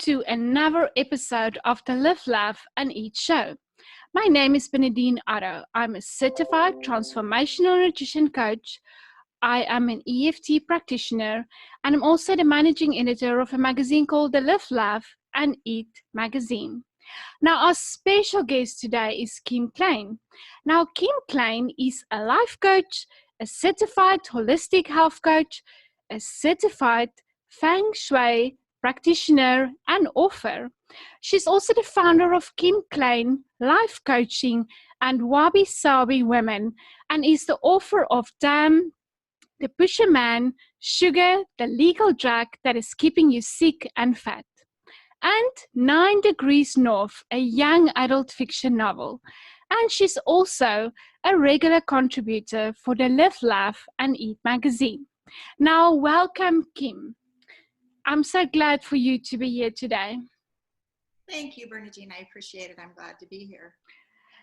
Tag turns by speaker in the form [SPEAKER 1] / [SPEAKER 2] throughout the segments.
[SPEAKER 1] to another episode of the Live, Laugh and Eat show. My name is Benedine Otto. I'm a certified transformational nutrition coach. I am an EFT practitioner, and I'm also the managing editor of a magazine called the Live, Laugh and Eat magazine. Now, our special guest today is Kim Klein. Now, Kim Klein is a life coach, a certified holistic health coach, a certified Feng Shui practitioner, and author. She's also the founder of Kim Klein Life Coaching and Wabi-Sabi Women, and is the author of Damn, the Pusherman, Sugar, the legal drug that is keeping you sick and fat, and 9 Degrees North, a young adult fiction novel. And she's also a regular contributor for the Live, Laugh and Eat magazine. Now, welcome, Kim. I'm so glad for you to be here today.
[SPEAKER 2] Thank you, Bernadine. I appreciate it. I'm glad to be here.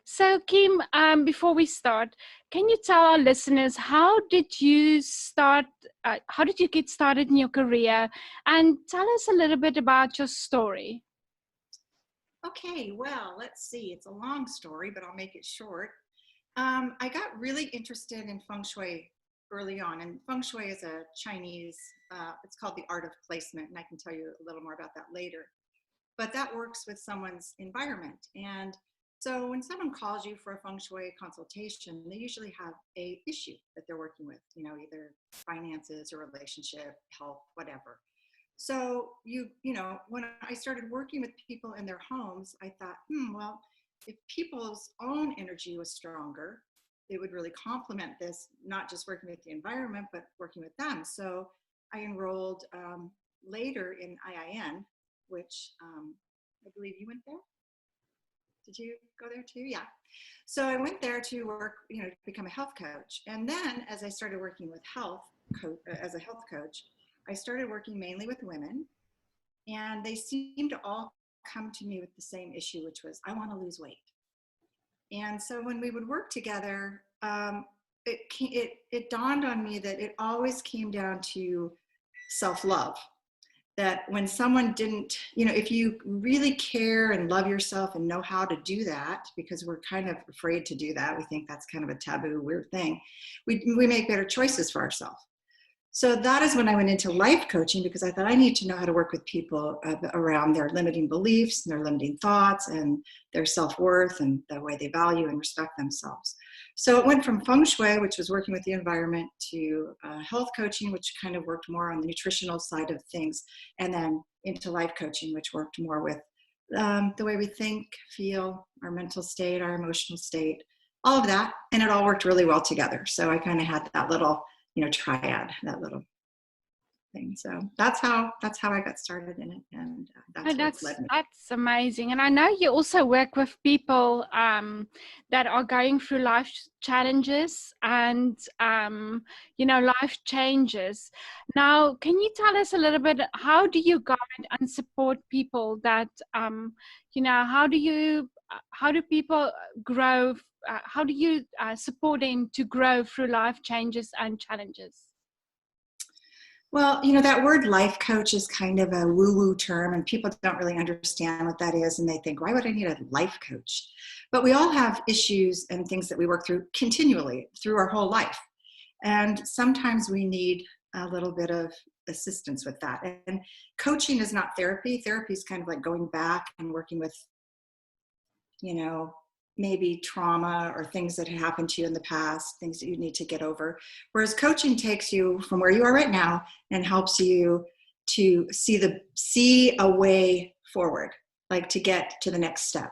[SPEAKER 1] So, Kim, before we start, can you tell our listeners how did you get started in your career, and tell us a little bit about your story?
[SPEAKER 2] Okay, well, let's see. It's a long story, but I'll make it short. I got really interested in Feng Shui early on, and Feng Shui is a Chinese, it's called the art of placement, and I can tell you a little more about that later. But that works with someone's environment. And so when someone calls you for a Feng Shui consultation, they usually have a issue that they're working with, either finances or relationship, health, whatever. So, when I started working with people in their homes, I thought, well, if people's own energy was stronger, it would really complement this, not just working with the environment, but working with them. So I enrolled later in IIN, which I believe you went there. Did you go there too? Yeah. So I went there to work, to become a health coach. And then as I started working with as a health coach, I started working mainly with women, and they seemed to all come to me with the same issue, which was, I want to lose weight. And so when we would work together, it dawned on me that it always came down to self-love. That when someone didn't, if you really care and love yourself and know how to do that, because we're kind of afraid to do that, we think that's kind of a taboo, weird thing, we make better choices for ourselves. So that is when I went into life coaching, because I thought I need to know how to work with people around their limiting beliefs and their limiting thoughts and their self-worth and the way they value and respect themselves. So it went from Feng Shui, which was working with the environment, to health coaching, which kind of worked more on the nutritional side of things, and then into life coaching, which worked more with the way we think, feel, our mental state, our emotional state, all of that. And it all worked really well together. So I kind of had that little triad, that little thing. So that's how I got started in it, and that's
[SPEAKER 1] amazing. And I know you also work with people that are going through life challenges and life changes. Now, can you tell us a little bit, how do you guide and support people that how do people grow? How do you support them to grow through life changes and challenges?
[SPEAKER 2] Well, that word life coach is kind of a woo-woo term, and people don't really understand what that is, and they think, why would I need a life coach? But we all have issues and things that we work through continually through our whole life. And sometimes we need a little bit of assistance with that. And coaching is not therapy. Therapy is kind of like going back and working with, maybe trauma or things that had happened to you in the past, things that you need to get over. Whereas coaching takes you from where you are right now and helps you to see a way forward, like to get to the next step.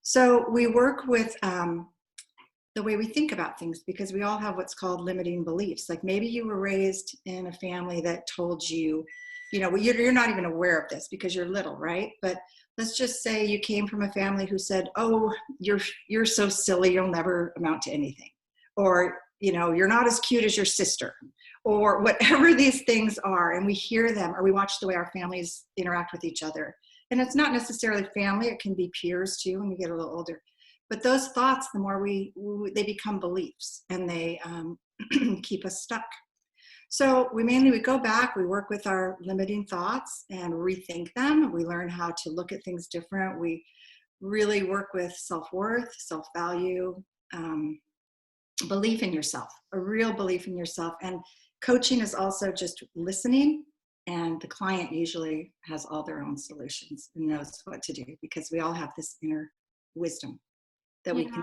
[SPEAKER 2] So we work with the way we think about things, because we all have what's called limiting beliefs. Like maybe you were raised in a family that told you, you're not even aware of this because you're little, right? But let's just say you came from a family who said, oh, you're so silly, you'll never amount to anything. Or, you're not as cute as your sister, or whatever these things are. And we hear them, or we watch the way our families interact with each other. And it's not necessarily family, it can be peers too when you get a little older. But those thoughts, the more they become beliefs, and they keep us stuck. So we go back, we work with our limiting thoughts and rethink them. We learn how to look at things different. We really work with self-worth, self-value, belief in yourself, a real belief in yourself. And coaching is also just listening, and the client usually has all their own solutions and knows what to do, because we all have this inner wisdom that we can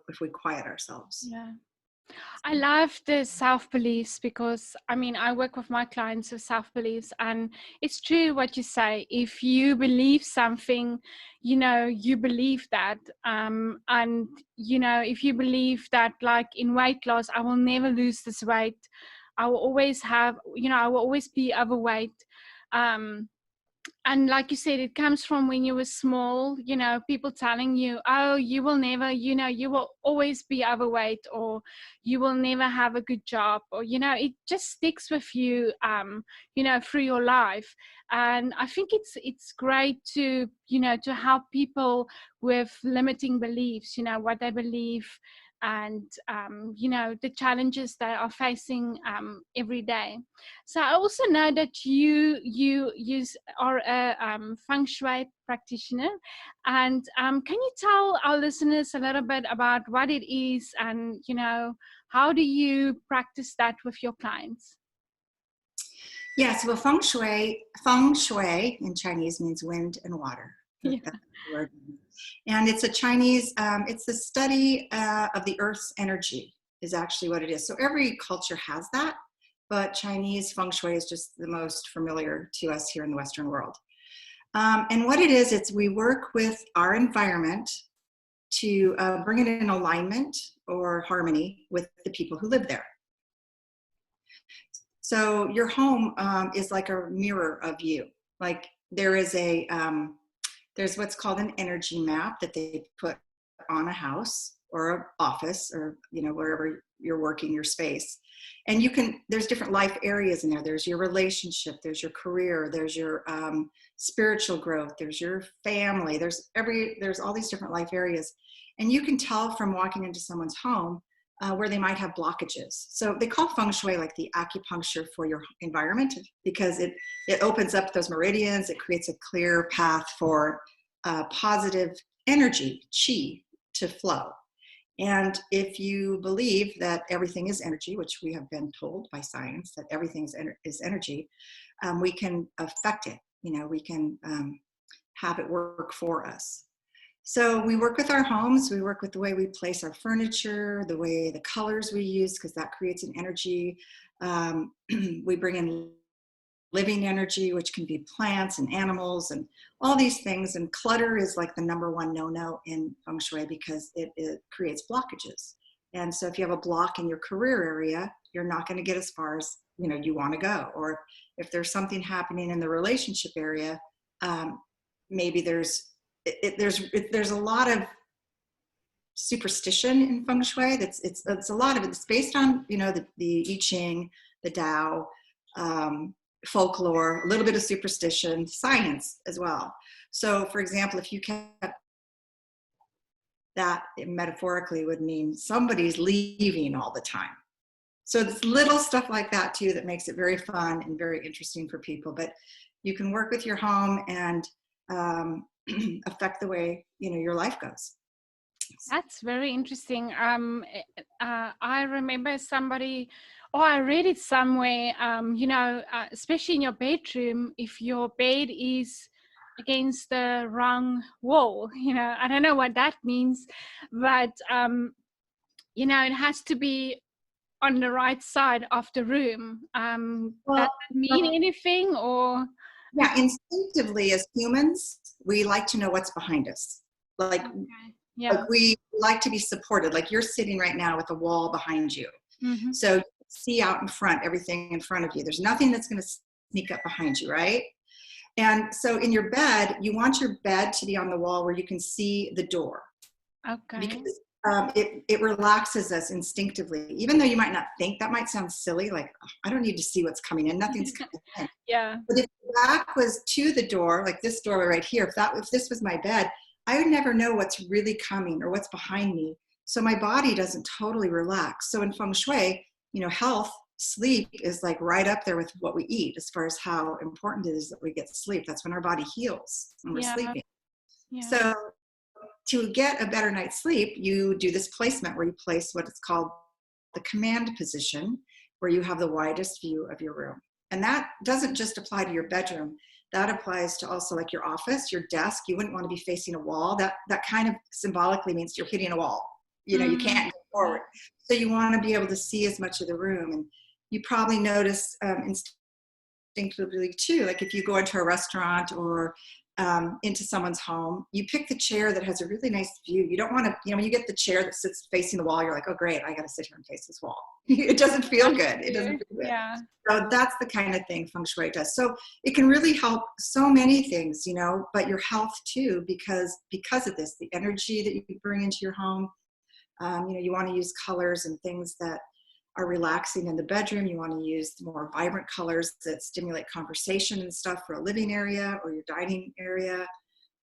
[SPEAKER 2] if we quiet ourselves.
[SPEAKER 1] Yeah. I love the self-beliefs because I mean, I work with my clients with self-beliefs, and it's true what you say. If you believe something, you know, you believe that. And, you know, if you believe that, like in weight loss, I will never lose this weight. I will always have, you know, I will always be overweight. And like you said, it comes from when you were small, you know, people telling you, oh, you will never, you know, you will always be overweight, or you will never have a good job, or, you know, it just sticks with you, you know, through your life. And I think it's great to, you know, to help people with limiting beliefs, you know, what they believe, and you know, the challenges they are facing every day. So I also know that you are a Feng Shui practitioner, and can you tell our listeners a little bit about what it is, and, you know, how do you practice that with your clients?
[SPEAKER 2] Yes, well, feng shui in Chinese means wind and water.
[SPEAKER 1] Yeah.
[SPEAKER 2] That's the word. And it's a Chinese, it's the study of the earth's energy is actually what it is. So every culture has that, but Chinese feng shui is just the most familiar to us here in the Western world. And what it is, it's we work with our environment to bring it in alignment or harmony with the people who live there. So your home is like a mirror of you. Like there is there's what's called an energy map that they put on a house or an office, or, you know, wherever you're working, your space. And there's different life areas in there. There's your relationship, there's your career, there's your spiritual growth, there's your family, there's all these different life areas. And you can tell from walking into someone's home where they might have blockages. So they call feng shui like the acupuncture for your environment, because it opens up those meridians. It creates a clear path for positive energy, qi, to flow. And if you believe that everything is energy, which we have been told by science that everything is energy, we can affect it. You know, we can have it work for us. So we work with our homes, we work with the way we place our furniture, the colors we use, because that creates an energy. We bring in living energy, which can be plants and animals and all these things. And clutter is like the #1 no-no in feng shui, because it creates blockages. And so if you have a block in your career area, you're not going to get as far as, you know, you want to go. Or if there's something happening in the relationship area, maybe there's a lot of superstition in feng shui. It's a lot of it's based on, you know, the I Ching, the Tao, folklore, a little bit of superstition, science as well. So, for example, if you kept that, metaphorically would mean somebody's leaving all the time. So it's little stuff like that too that makes it very fun and very interesting for people. But you can work with your home and affect the way, you know, your life goes.
[SPEAKER 1] That's very interesting. I remember somebody, or I read it somewhere, you know, especially in your bedroom, if your bed is against the wrong wall, you know, I don't know what that means, but, you know, it has to be on the right side of the room. Does
[SPEAKER 2] Well,
[SPEAKER 1] that mean anything, or?
[SPEAKER 2] yeah, instinctively as humans, we like to know what's behind us. Like,
[SPEAKER 1] Okay. Yeah.
[SPEAKER 2] like we like to be supported. Like you're sitting right now with a wall behind you.
[SPEAKER 1] Mm-hmm.
[SPEAKER 2] So you see out in front, everything in front of you. There's nothing that's going to sneak up behind you, right? And so in your bed, you want your bed to be on the wall where you can see the door.
[SPEAKER 1] Okay.
[SPEAKER 2] Because it relaxes us instinctively. Even though you might not think, that might sound silly, like, oh, I don't need to see what's coming in, nothing's coming in.
[SPEAKER 1] Yeah.
[SPEAKER 2] But if the back was to the door, like this doorway right here, if this was my bed, I would never know what's really coming or what's behind me. So my body doesn't totally relax. So in feng shui, you know, health sleep is like right up there with what we eat as far as how important it is that we get sleep. That's when our body heals, when we're
[SPEAKER 1] Yeah.
[SPEAKER 2] sleeping.
[SPEAKER 1] Yeah.
[SPEAKER 2] So to get a better night's sleep, you do this placement where you place what is called the command position, where you have the widest view of your room. And that doesn't just apply to your bedroom. That applies to also like your office, your desk. You wouldn't want to be facing a wall. That kind of symbolically means you're hitting a wall. You can't go forward. So you want to be able to see as much of the room. And you probably notice instinctively too, like if you go into a restaurant or into someone's home, you pick the chair that has a really nice view. You don't want to, when you get the chair that sits facing the wall, you're like, oh great, I got to sit here and face this wall. It doesn't feel good. It doesn't feel good.
[SPEAKER 1] Yeah.
[SPEAKER 2] So that's the kind of thing Feng Shui does. So it can really help so many things, but your health too, because of this, the energy that you bring into your home. You want to use colors and things that are relaxing in the bedroom. You want to use more vibrant colors that stimulate conversation and stuff for a living area or your dining area.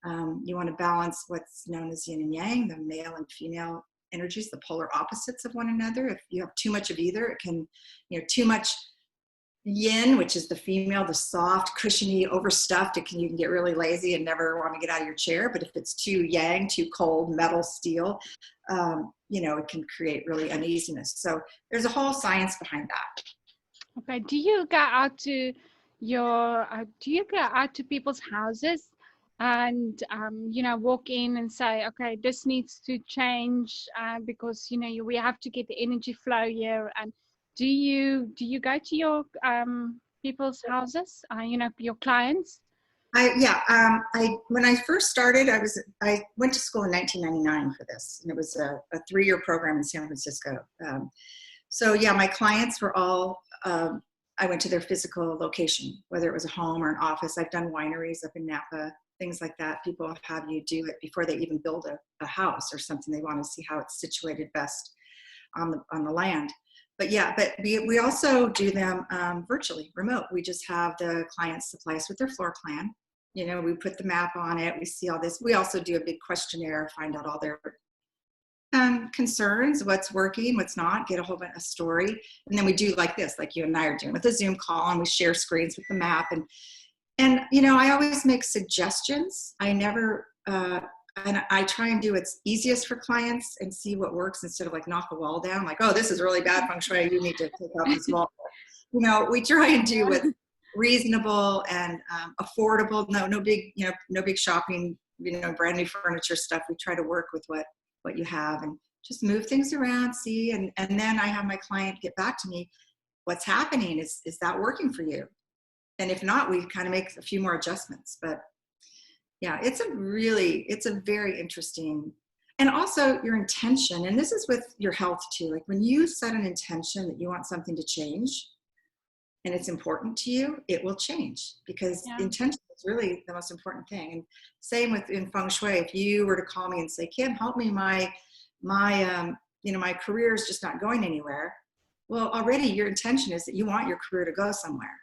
[SPEAKER 2] You want to balance what's known as yin and yang, the male and female energies, the polar opposites of one another. If you have too much of either, it can, too much yin, which is the female, the soft, cushiony, overstuffed, you can get really lazy and never want to get out of your chair. But if it's too yang, too cold, metal, steel, it can create really uneasiness. So there's a whole science behind that.
[SPEAKER 1] Okay. Do you go out to people's houses and, walk in and say, okay, this needs to change because, we have to get the energy flow here. And do you go to your people's houses, your clients?
[SPEAKER 2] When I first started, I went to school in 1999 for this, and it was a 3-year program in San Francisco. My clients were all, I went to their physical location, whether it was a home or an office. I've done wineries up in Napa, things like that. People have you do it before they even build a house or something. They want to see how it's situated best on the land. But we also do them virtually, remote. We just have the clients supply us with their floor plan. We put the map on it. We see all this. We also do a big questionnaire, find out all their concerns, what's working, what's not, get a whole bunch of story. And then we do like this, like you and I are doing with a Zoom call, and we share screens with the map. And I always make suggestions. I never, and I try and do what's easiest for clients and see what works instead of like knock a wall down. Like, oh, this is really bad Feng Shui. You need to take out this wall. We try and do what's reasonable and affordable. No big shopping, brand new furniture stuff. We try to work with what you have and just move things around, see, and then I have my client get back to me. What's happening? Is that working for you? And if not, we kind of make a few more adjustments. But yeah, it's a very interesting, and also your intention. And this is with your health too. Like when you set an intention that you want something to change and it's important to you, it will change, because intention is really the most important thing. And same in Feng Shui. If you were to call me and say, Kim, help me, my career is just not going anywhere. Well, already your intention is that you want your career to go somewhere.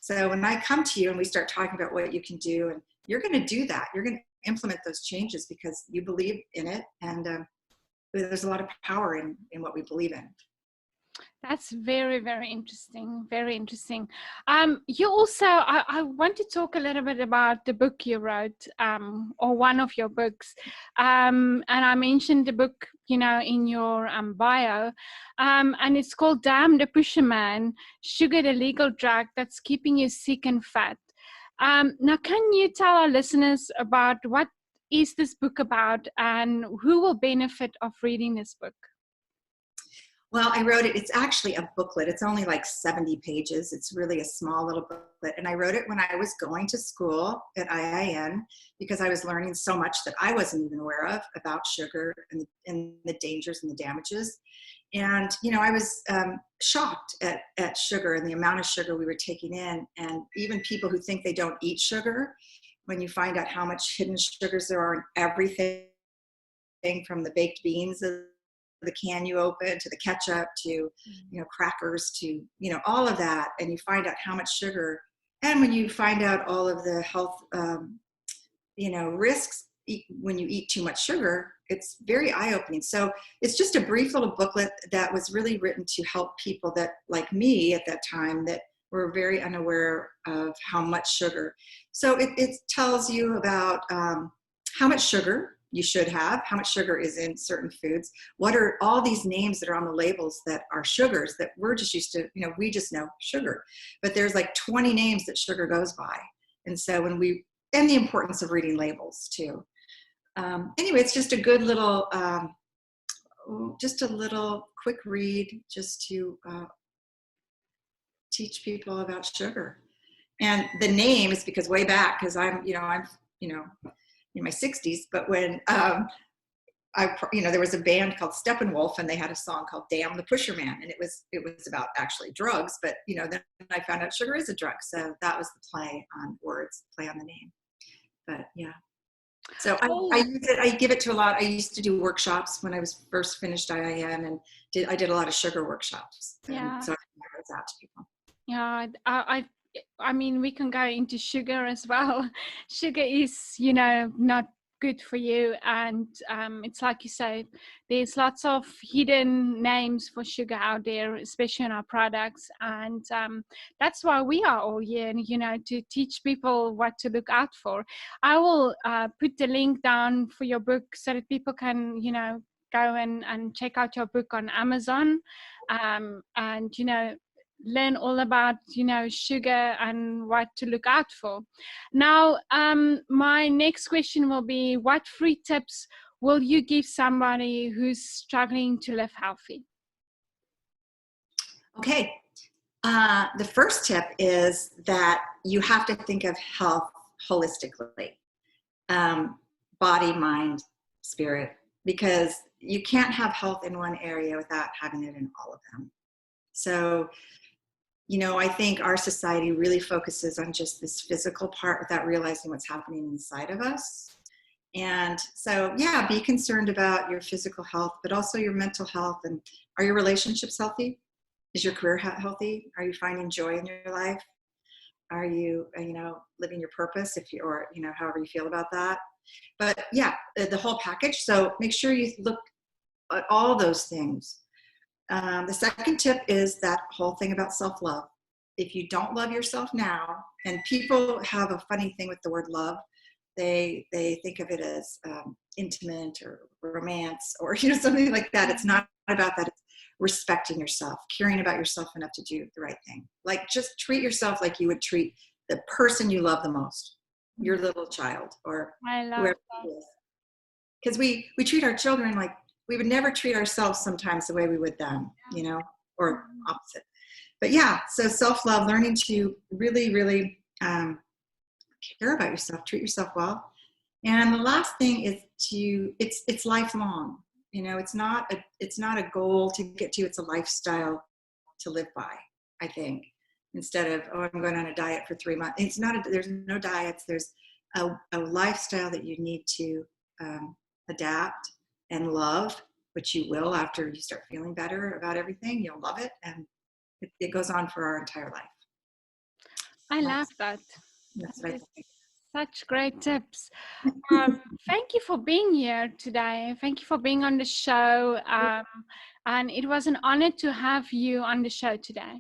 [SPEAKER 2] So when I come to you and we start talking about what you can do, and you're going to do that, you're going to implement those changes because you believe in it. And there's a lot of power in what we believe in.
[SPEAKER 1] That's very, very interesting. Very interesting. You also, I want to talk a little bit about the book you wrote, or one of your books. And I mentioned the book, in your bio. And it's called Damn the Pusherman, Sugar the Legal Drug That's Keeping You Sick and Fat. Now, can you tell our listeners about what is this book about and who will benefit of reading this book?
[SPEAKER 2] Well, I wrote it. It's actually a booklet. It's only like 70 pages. It's really a small little booklet. And I wrote it when I was going to school at IIN, because I was learning so much that I wasn't even aware of about sugar and the dangers and the damages. And, I was shocked at sugar and the amount of sugar we were taking in. And even people who think they don't eat sugar, when you find out how much hidden sugars there are in everything, from the baked beans, the can you open, to the ketchup, to crackers, to all of that, and you find out how much sugar. And when you find out all of the health risks when you eat too much sugar, it's very eye-opening. So it's just a brief little booklet that was really written to help people that, like me at that time, that were very unaware of how much sugar. So it tells you about how much sugar you should have, how much sugar is in certain foods, what are all these names that are on the labels that are sugars that we're just used to, we just know sugar. But there's like 20 names that sugar goes by. And so and the importance of reading labels too. Anyway, it's just a good little, just a little quick read just to teach people about sugar. And the name is because way back, because I'm in my 60s, but when there was a band called Steppenwolf, and they had a song called "Damn the Pusherman," and it was about actually drugs. But then I found out sugar is a drug, so that was the play on words, play on the name. But yeah. So I use it. I give it to a lot. I used to do workshops when I was first finished IIN, and I did a lot of sugar workshops.
[SPEAKER 1] Yeah.
[SPEAKER 2] So I give those out to people.
[SPEAKER 1] Yeah, I mean, we can go into sugar as well. Sugar is, not good for you, and it's like you say, there's lots of hidden names for sugar out there, especially in our products, and that's why we are all here, to teach people what to look out for. I will put the link down for your book so that people can, go and check out your book on Amazon, and learn all about sugar and what to look out for. Now my next question will be, what free tips will you give somebody who's struggling to live healthy?
[SPEAKER 2] Okay, the first tip is that you have to think of health holistically, body, mind, spirit, because you can't have health in one area without having it in all of them. So I think our society really focuses on just this physical part without realizing what's happening inside of us. And so, yeah, be concerned about your physical health, but also your mental health. And are your relationships healthy? Is your career healthy? Are you finding joy in your life? Are you, living your purpose, or however you feel about that? But yeah, the whole package. So make sure you look at all those things. The second tip is that whole thing about self-love. If you don't love yourself now, and people have a funny thing with the word love, they think of it as intimate or romance or something like that. It's not about that. It's respecting yourself, caring about yourself enough to do the right thing. Like, just treat yourself like you would treat the person you love the most, your little child, or whoever it is. Because we treat our children like we would never treat ourselves sometimes the way we would them, or opposite. But yeah, so self-love, learning to really, really care about yourself, treat yourself well. And the last thing is it's lifelong. It's not a goal to get to, it's a lifestyle to live by, I think. Instead of, I'm going on a diet for 3 months. There's no diets. There's a lifestyle that you need to adapt and love, which you will after you start feeling better about everything. You'll love it, and it goes on for our entire life.
[SPEAKER 1] I love that.
[SPEAKER 2] That's what I think.
[SPEAKER 1] Such great tips. Thank you for being here today. Thank you for being on the show. And it was an honor to have you on the show today.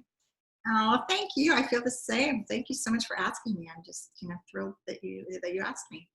[SPEAKER 2] Oh, thank you. I feel the same. Thank you so much for asking me. I'm just, thrilled that you asked me.